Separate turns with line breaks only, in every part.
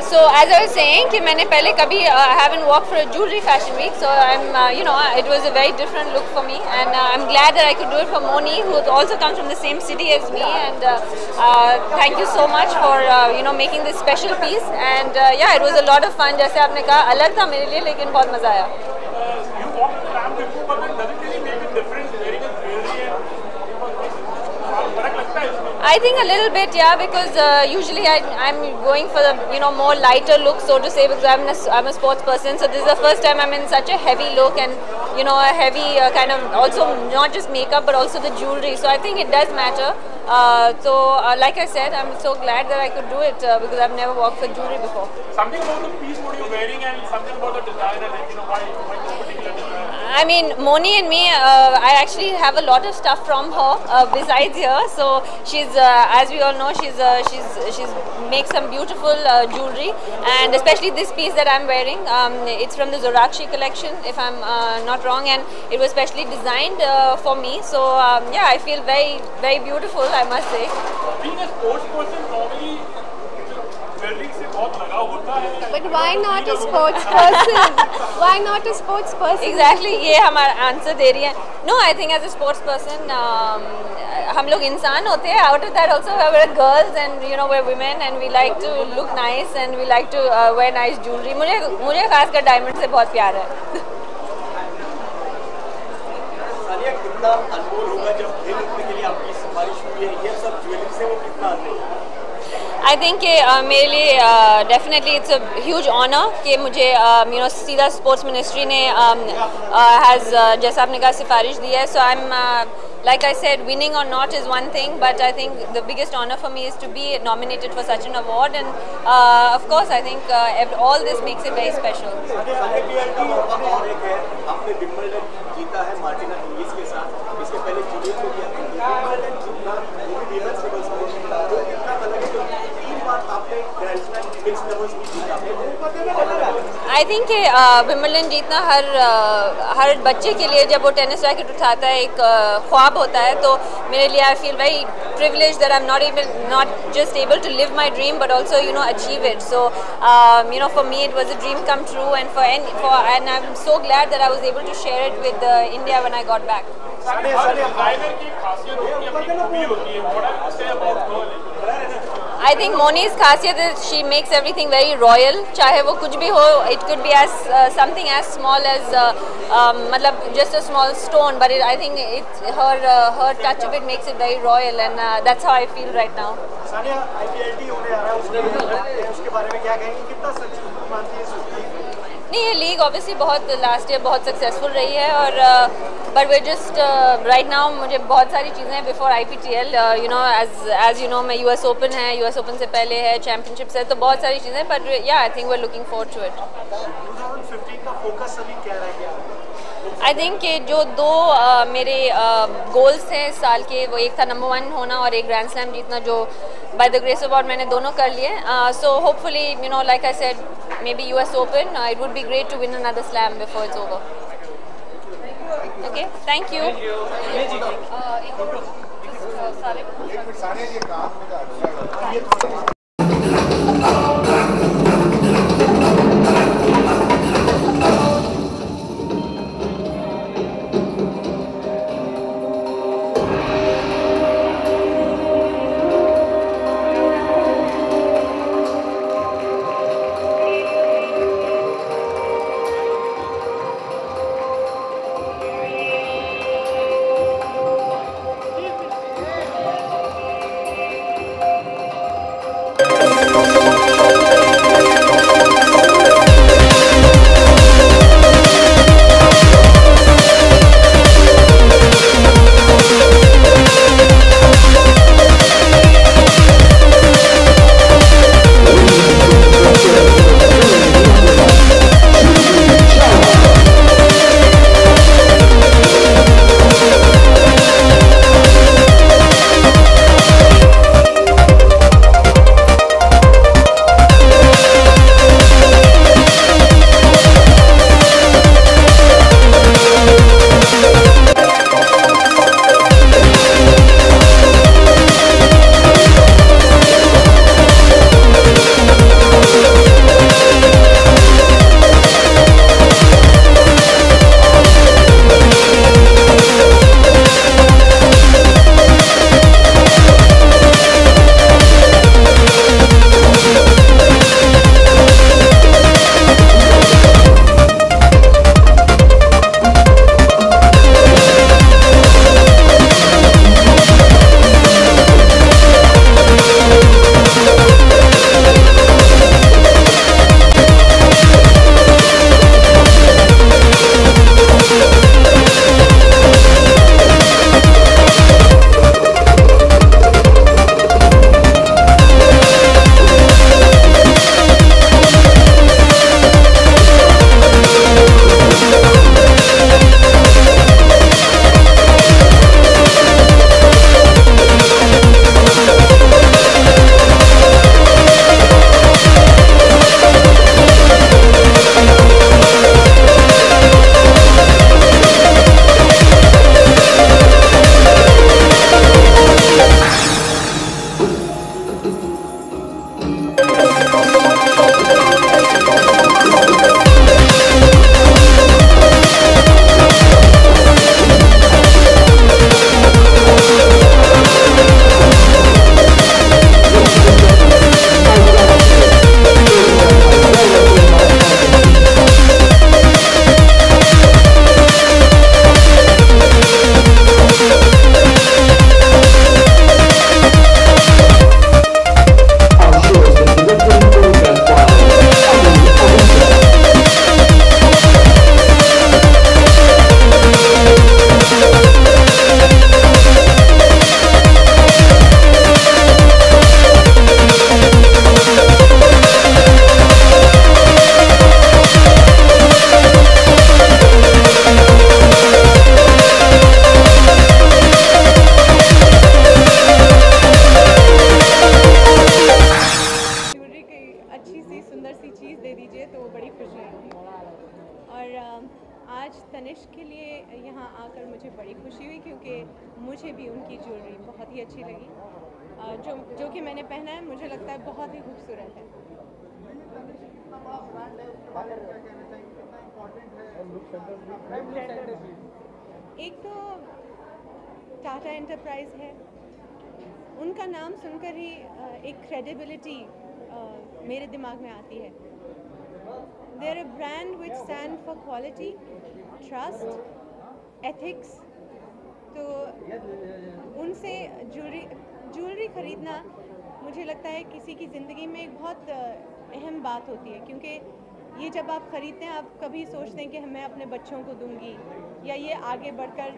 So as I was saying कि मैंने पहले कभी haven't walked for a jewelry fashion week, so it was a very different look for me, and I'm glad that I could do it for Moni, who also comes from the same city as me, and thank you so much for making this special piece, and yeah, it was a lot of fun. जैसे आपने कहा अलग था मेरे लिए, लेकिन बहुत मजा आया.
You walked the ramp before, but then does it really make a difference wearing a jewelry and फर्क लगता है इसमें?
I think a little bit, yeah, because usually I'm going for the more lighter look, so to say, because I'm a sports person. So this is the first time I'm in such a heavy look, and a heavy kind of also not just makeup but also the jewelry. So I think it does matter. Like I said, I'm so glad that I could do it because I've never worked for jewelry before.
Something about the piece what you're wearing and something about the designer, why this particular design?
I mean, Moni and me, I actually have a lot of stuff from her besides here. So she's, as we all know, she's makes some beautiful jewelry, and especially this piece that I'm wearing. It's from the Zorakshi collection, if I'm not wrong, and it was specially designed for me. So yeah, I feel very, very beautiful, I must say.
Being a sports person, normally jewelry से बहुत लगाव होता है.
But why not a sports person? Why not a sports person?
Exactly, ये हमारा answer दे रही है. No, I think as a sports person, हम लोग इंसान होते हैं. Out of that also, we're girls and we're women and we like to look nice and we like to wear nice jewelry. मुझे खासकर डायमंड से बहुत प्यार है.
सानिया, कितना अनमोल होगा जब खेल के लिए आपकी सिफारिश हुई है, ये सब ज्वेलरी से वो कितना अनमोल होगा?
I think मेरे लिए definitely it's a huge honor कि मुझे सीधा स्पोर्ट्स मिनिस्ट्री ने has जैसा आपने कहा सिफारिश दी है. So I'm like I said, winning or not is one thing, but I think the biggest honor for me is to be nominated for such an award, and of course I think all this makes it very special.
आपने Wimbledon जीता है Martina Hingis के साथ, इसके पहले Juliet को किया. Wimbledon जीतना वो भी वीनस डबल्स में तो कितना अलग है, जो 3 बार आपने ग्रैंड स्लैम मिक्स्ड डबल्स भी जीता.
I think विंबलडन जीतना हर बच्चे के लिए जब वो टेनिस रैकेट उठाता है एक ख्वाब होता है. तो मेरे लिए I feel very privileged that I'm not just able to live my dream but also achieve it. So for me it was a dream come true, and I'm so glad that I was able to share it with India when I got back.
Her designer की खासियत होती है, अपनी खूबी होती है. What I would say about her?
I think Moni's खासियत is she makes everything very royal. चाहे वो कुछ भी हो, it could be as something as small as मतलब just a small stone, but I think her touch of it makes it very royal, and that's how I feel right now.
Sania, IPLT होने आ रहा है, उसके बारे में क्या कहेंगे, कितना सच मानती है?
नहीं, ये लीग ऑब्वियसली बहुत लास्ट ईयर बहुत सक्सेसफुल रही है, और but way just right now मुझे बहुत सारी चीज़ें बिफोर IPTL एज मैं US ओपन है, US ओपन से पहले है, चैम्पियनशिप्स है, तो बहुत सारी चीज़ें, but yeah I think we are looking forward to it.
2015 का फोकस अभी क्या रह गया?
आई थिंक कि जो दो मेरे गोल्स थे इस साल के, वो एक था नंबर 1 होना और एक ग्रैंड स्लैम जीतना, जो by the grace of God मैंने दोनों कर लिए. So hopefully like I said, maybe US Open, it would be great to win another slam before it's over. Okay, thank you.
यहाँ आकर मुझे बड़ी खुशी हुई क्योंकि मुझे भी उनकी ज्वेलरी बहुत ही अच्छी लगी। जो कि मैंने पहना है मुझे लगता है बहुत ही खूबसूरत है। एक तो टाटा एंटरप्राइज है, उनका नाम सुनकर ही एक क्रेडिबिलिटी मेरे दिमाग में आती है। They are a brand which stand for quality, trust, ethics. तो उनसे ज्वेलरी ख़रीदना मुझे लगता है किसी की ज़िंदगी में एक बहुत अहम बात होती है, क्योंकि ये जब आप ख़रीदते हैं आप कभी सोचते हैं कि मैं अपने बच्चों को दूंगी या ये आगे बढ़कर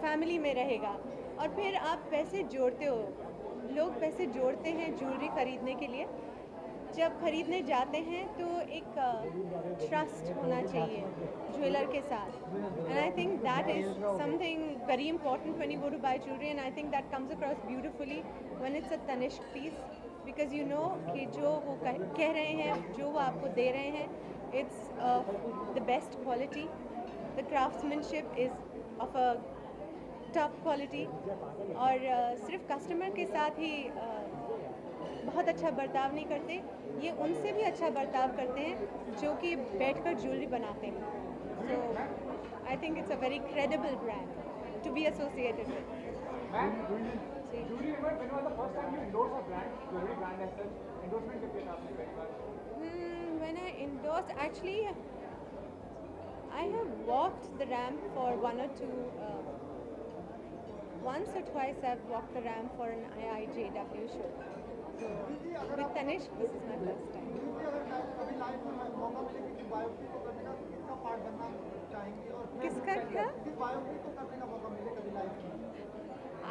फैमिली में रहेगा, और फिर आप पैसे जोड़ते हो। लोग पैसे जोड़ते हैं ज्वेलरी ख़रीदने के लिए। जब ख़रीदने जाते हैं तो एक ट्रस्ट होना चाहिए ज्वेलर के साथ, and I think that is something very important when you go to buy jewellery, and I think that comes across beautifully when it's a Tanishq piece, because you know कि जो वो कह रहे हैं, जो वो आपको दे रहे हैं, it's the best quality, the craftsmanship is of a top quality. और सिर्फ कस्टमर के साथ ही बहुत अच्छा बर्ताव नहीं करते, ये उनसे भी अच्छा बर्ताव करते हैं जो कि बैठकर ज्वेलरी बनाते हैं। So I think it's a very credible brand to be associated with. When I endorsed, actually, I have walked the ramp for once or twice I've walked the ramp for an IIJW show. So with Tanishq, this is my first time. किसका क्या?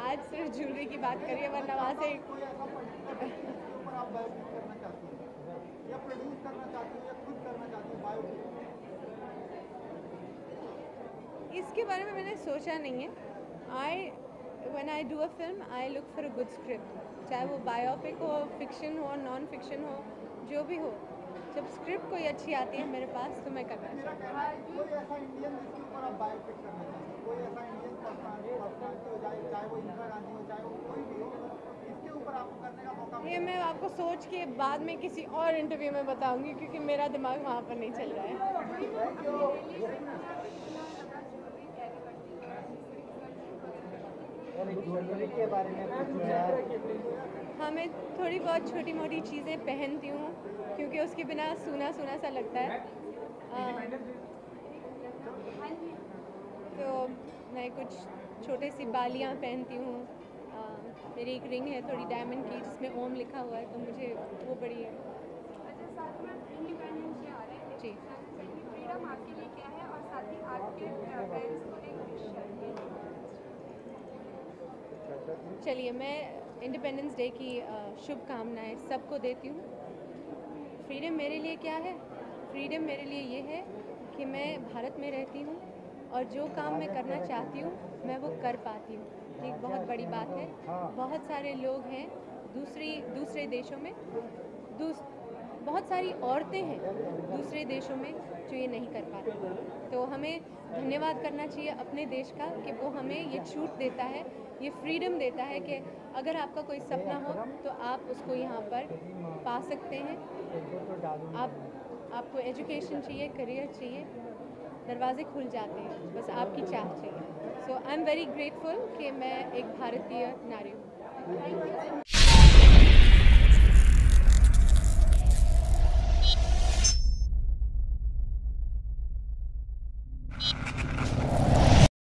आज सिर्फ jewellery की बात करिए, वरना वहाँ से इसके बारे में मैंने सोचा नहीं है। When I do a film, I look for a good script, चाहे वो बायोपिक हो, फिक्शन हो, नॉन फिक्शन हो, जो भी हो। जब स्क्रिप्ट कोई अच्छी आती है मेरे पास तो मैं करना चाहती हूँ। ये मैं आपको सोच के बाद में किसी और इंटरव्यू में बताऊंगी, क्योंकि मेरा दिमाग वहाँ पर नहीं चल रहा है।
के बारे में
हाँ, मैं थोड़ी बहुत छोटी मोटी चीज़ें पहनती हूँ, क्योंकि उसके बिना सूना सूना सा लगता है। तो मैं कुछ छोटे सी बालियाँ पहनती हूँ। मेरी एक रिंग है थोड़ी डायमंड की जिसमें ओम लिखा हुआ है, तो मुझे वो बड़ी है। जी,
फ्रीडम आपके लिए क्या है, और साथ ही आपके पेरेंट्स को
चलिए, मैं इंडिपेंडेंस डे की शुभकामनाएं सबको देती हूँ। फ्रीडम मेरे लिए क्या है? फ्रीडम मेरे लिए ये है कि मैं भारत में रहती हूँ और जो काम मैं करना चाहती हूँ मैं वो कर पाती हूँ। एक बहुत बड़ी बात है। बहुत सारे लोग हैं दूसरे देशों में, बहुत सारी औरतें हैं दूसरे देशों में जो ये नहीं कर पाती। तो हमें धन्यवाद करना चाहिए अपने देश का कि वो हमें ये छूट देता है, ये फ्रीडम देता है कि अगर आपका कोई सपना हो तो आप उसको यहाँ पर पा सकते हैं। आपको एजुकेशन चाहिए, करियर चाहिए, दरवाजे खुल जाते हैं, बस आपकी चाह चाहिए। सो आई एम वेरी ग्रेटफुल कि मैं एक भारतीय नारी हूँ।